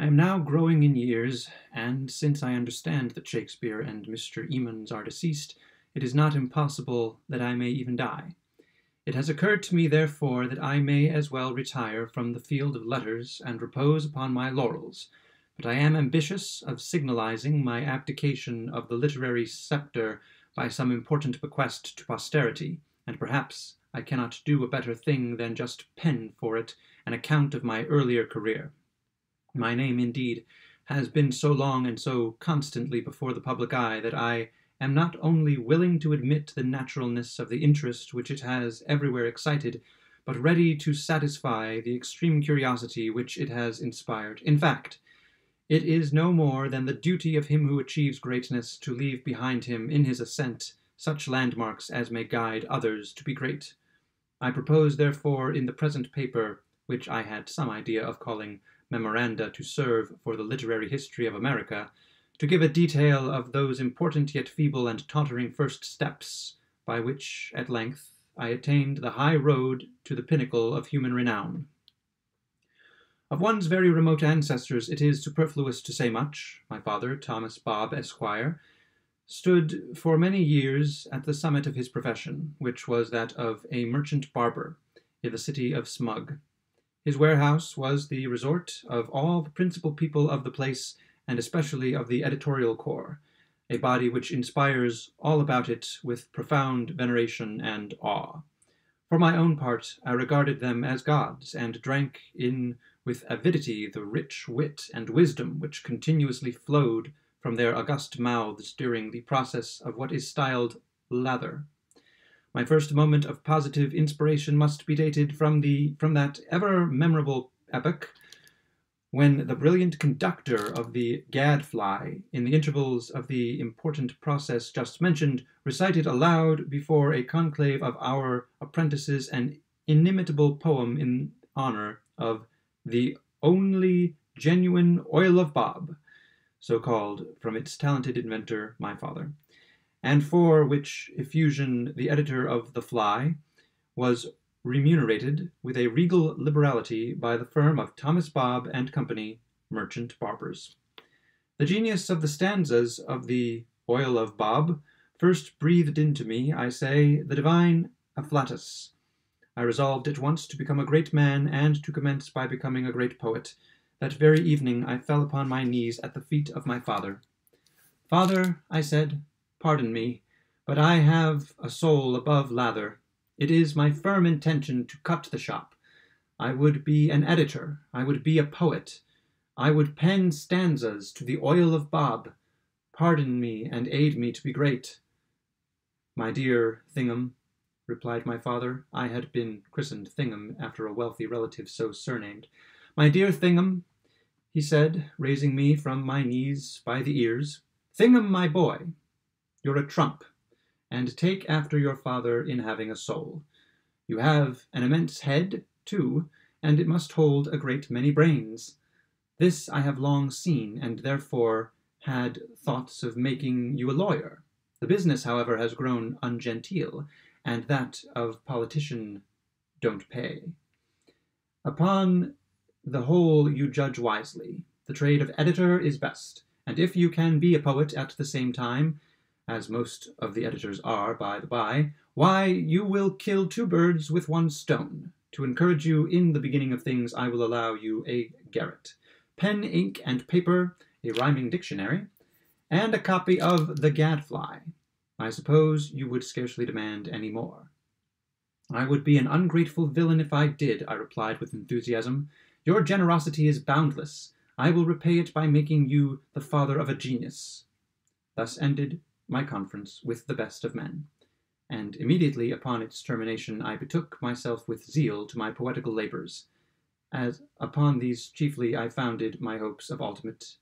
I am now growing in years, and since I understand that Shakespeare and Mr. Emmons are deceased, it is not impossible that I may even die. It has occurred to me, therefore, that I may as well retire from the field of letters and repose upon my laurels, but I am ambitious of signalizing my abdication of the literary sceptre by some important bequest to posterity, and perhaps I cannot do a better thing than just pen for it an account of my earlier career. My name, indeed, has been so long and so constantly before the public eye that I am not only willing to admit the naturalness of the interest which it has everywhere excited, but ready to satisfy the extreme curiosity which it has inspired. In fact, it is no more than the duty of him who achieves greatness to leave behind him in his ascent such landmarks as may guide others to be great. I propose, therefore, in the present paper, which I had some idea of calling Memoranda to serve for the literary history of America, to give a detail of those important yet feeble and tottering first steps by which, at length, I attained the high road to the pinnacle of human renown. Of one's very remote ancestors it is superfluous to say much. My father, Thomas Bob, Esquire, stood for many years at the summit of his profession, which was that of a merchant barber in the city of Smug. His warehouse was the resort of all the principal people of the place, and especially of the editorial corps, a body which inspires all about it with profound veneration and awe. For my own part, I regarded them as gods, and drank in with avidity the rich wit and wisdom which continuously flowed from their august mouths during the process of what is styled lather. My first moment of positive inspiration must be dated from that ever memorable epoch when the brilliant conductor of the gadfly, in the intervals of the important process just mentioned, recited aloud before a conclave of our apprentices an inimitable poem in honor of the only genuine oil of Bob, so called from its talented inventor, my father, and for which effusion the editor of The Fly was remunerated with a regal liberality by the firm of Thomas Bob and Company, merchant barbers. The genius of the stanzas of the Oil of Bob first breathed into me, I say, the divine afflatus. I resolved at once to become a great man, and to commence by becoming a great poet. That very evening I fell upon my knees at the feet of my father. "Father," I said, "pardon me, but I have a soul above lather. It is my firm intention to cut the shop. I would be an editor. I would be a poet. I would pen stanzas to the Oil of Bob. Pardon me and aid me to be great." "My dear Thingum," replied my father. I had been christened Thingum after a wealthy relative so surnamed. "My dear Thingum," he said, raising me from my knees by the ears, "Thingum, my boy, you're a trump, and take after your father in having a soul. You have an immense head, too, and it must hold a great many brains. This I have long seen, and therefore had thoughts of making you a lawyer. The business, however, has grown ungenteel, and that of politician don't pay. Upon the whole you judge wisely. The trade of editor is best, and if you can be a poet at the same time, as most of the editors are, by the by, why, you will kill two birds with one stone. To encourage you in the beginning of things, I will allow you a garret, pen, ink, and paper, a rhyming dictionary, and a copy of the Gadfly. I suppose you would scarcely demand any more." "I would be an ungrateful villain if I did," I replied with enthusiasm. "Your generosity is boundless. I will repay it by making you the father of a genius." Thus ended my conference with the best of men, and immediately upon its termination I betook myself with zeal to my poetical labors, as upon these chiefly I founded my hopes of ultimate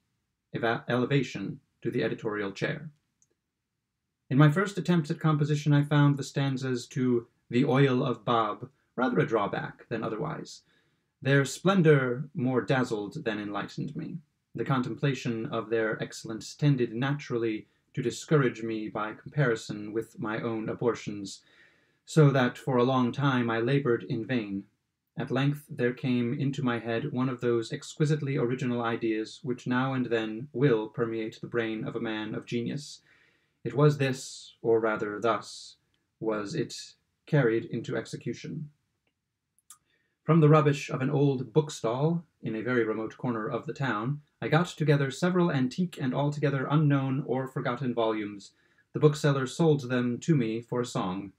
elevation to the editorial chair. In my first attempts at composition I found the stanzas to The Oil of Bob rather a drawback than otherwise. Their splendor more dazzled than enlightened me. The contemplation of their excellence tended naturally to discourage me by comparison with my own abortions, so that for a long time I labored in vain. At length there came into my head one of those exquisitely original ideas which now and then will permeate the brain of a man of genius. It was this, or rather thus, was it carried into execution. From the rubbish of an old bookstall in a very remote corner of the town, I got together several antique and altogether unknown or forgotten volumes. The bookseller sold them to me for a song.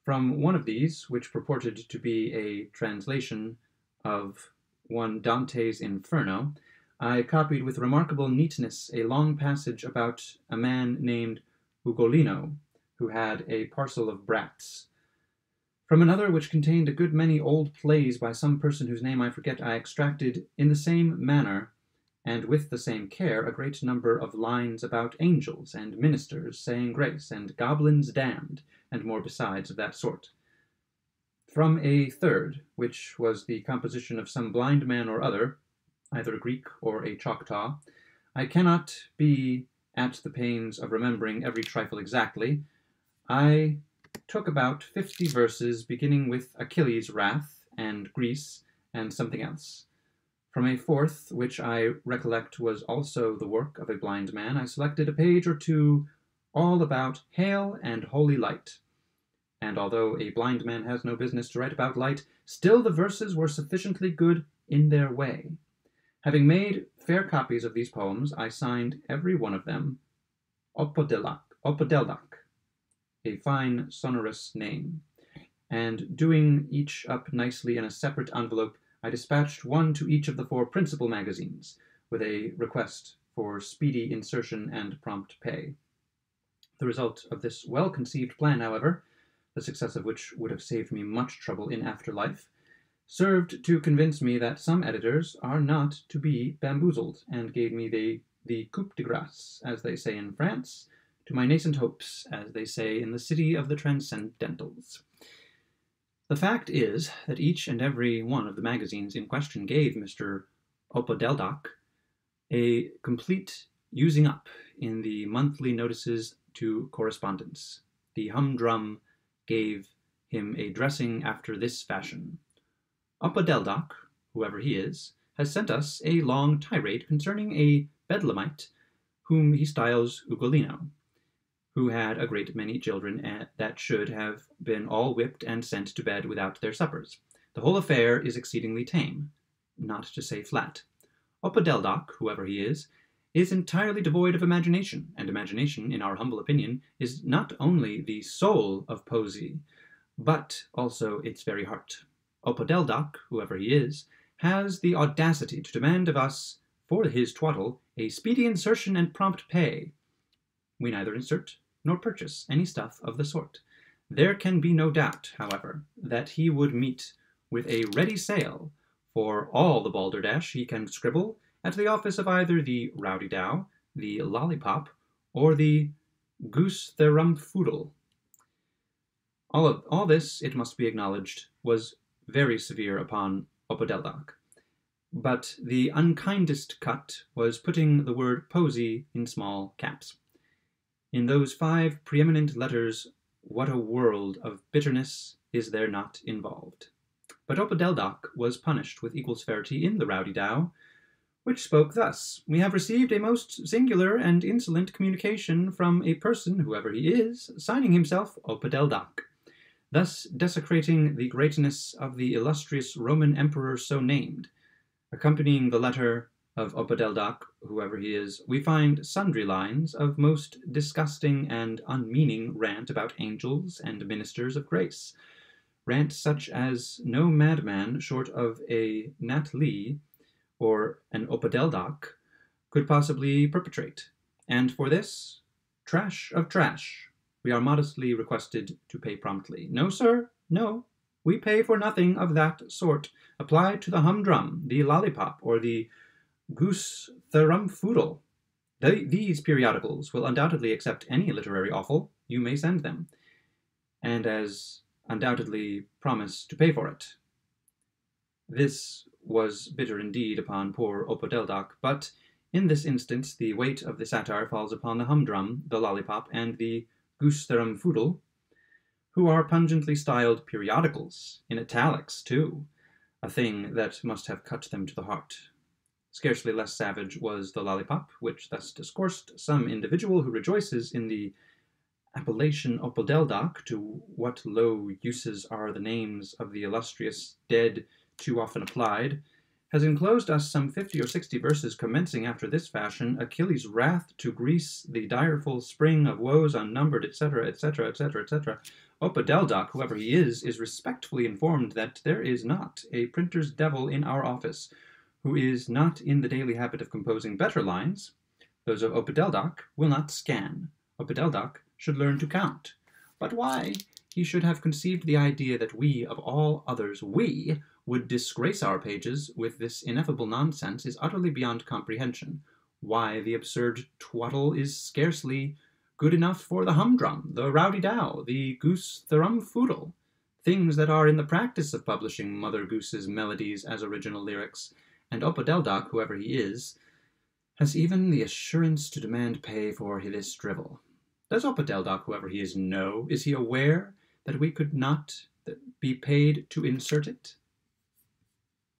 From one of these, which purported to be a translation of one Dante's Inferno, I copied with remarkable neatness a long passage about a man named Ugolino, who had a parcel of brats. From another, which contained a good many old plays by some person whose name I forget, I extracted in the same manner, and with the same care, a great number of lines about angels and ministers saying grace, and goblins damned, and more besides of that sort. From a third, which was the composition of some blind man or other, either a Greek or a Choctaw, I cannot be at the pains of remembering every trifle exactly. I took about 50 verses, beginning with Achilles' wrath, and Greece, and something else. From a fourth, which I recollect was also the work of a blind man, I selected a page or two all about hail and holy light. And although a blind man has no business to write about light, still the verses were sufficiently good in their way. Having made fair copies of these poems, I signed every one of them Opodeldak, a fine sonorous name, and doing each up nicely in a separate envelope, I dispatched one to each of the 4 principal magazines, with a request for speedy insertion and prompt pay. The result of this well-conceived plan, however, the success of which would have saved me much trouble in after life, served to convince me that some editors are not to be bamboozled, and gave me the coup de grace, as they say in France, to my nascent hopes, as they say in the city of the transcendentals. The fact is that each and every one of the magazines in question gave Mr. Opodeldak a complete using up in the monthly notices to correspondence. The humdrum gave him a dressing after this fashion. Opodeldak, whoever he is, has sent us a long tirade concerning a bedlamite whom he styles Ugolino, who had a great many children that should have been all whipped and sent to bed without their suppers. The whole affair is exceedingly tame, not to say flat. Opodeldak, whoever he is entirely devoid of imagination, and imagination, in our humble opinion, is not only the soul of poesy, but also its very heart. Opodeldak, whoever he is, has the audacity to demand of us, for his twaddle, a speedy insertion and prompt pay. We neither insert nor purchase any stuff of the sort. There can be no doubt, however, that he would meet with a ready sale for all the balderdash he can scribble at the office of either the Rowdy Dow, the Lollipop, or the Goose Therumfoodle. All this, it must be acknowledged, was very severe upon Opodeldak, but the unkindest cut was putting the word posy in small caps. In those 5 preeminent letters, what a world of bitterness is there not involved. But Opodeldak was punished with equal severity in the Rowdy Dow, which spoke thus: "We have received a most singular and insolent communication from a person, whoever he is, signing himself Opodeldak, thus desecrating the greatness of the illustrious Roman emperor so named. Accompanying the letter of Opodeldak, whoever he is, we find sundry lines of most disgusting and unmeaning rant about angels and ministers of grace, rant such as no madman short of a Nat Lee or an Opodeldak could possibly perpetrate, and for this, trash of trash, we are modestly requested to pay promptly. No, sir, no, we pay for nothing of that sort. Apply to the humdrum, the Lollipop, or the Goose Therumfoodle. These periodicals will undoubtedly accept any literary offal. You may send them, and as undoubtedly promise to pay for it." This was bitter indeed upon poor Opodeldak, but in this instance the weight of the satire falls upon the humdrum, the Lollipop, and the Goose Therumfoodle, who are pungently styled periodicals, in italics too. a thing that must have cut them to the heart. Scarcely less savage was the lollipop, which thus discoursed some individual who rejoices in the appellation opodeldoc. To what low uses are the names of the illustrious dead too often applied, has enclosed us some 50 or 60 verses commencing after this fashion: Achilles' wrath to Greece, the direful spring of woes unnumbered, etc., etc., etc., etc. Opodeldoc, whoever he is respectfully informed that there is not a printer's devil in our office who is not in the daily habit of composing better lines. Those of Opodeldoc will not scan. Opodeldoc should learn to count. But why he should have conceived the idea that we, of all others, we, would disgrace our pages with this ineffable nonsense is utterly beyond comprehension. Why the absurd twaddle is scarcely good enough for the humdrum, the rowdy-dow, the goose-thrumfoodle, things that are in the practice of publishing Mother Goose's melodies as original lyrics, and Opodeldoc, whoever he is, has even the assurance to demand pay for this drivel. Does Opodeldoc, whoever he is, know? Is he aware that we could not be paid to insert it?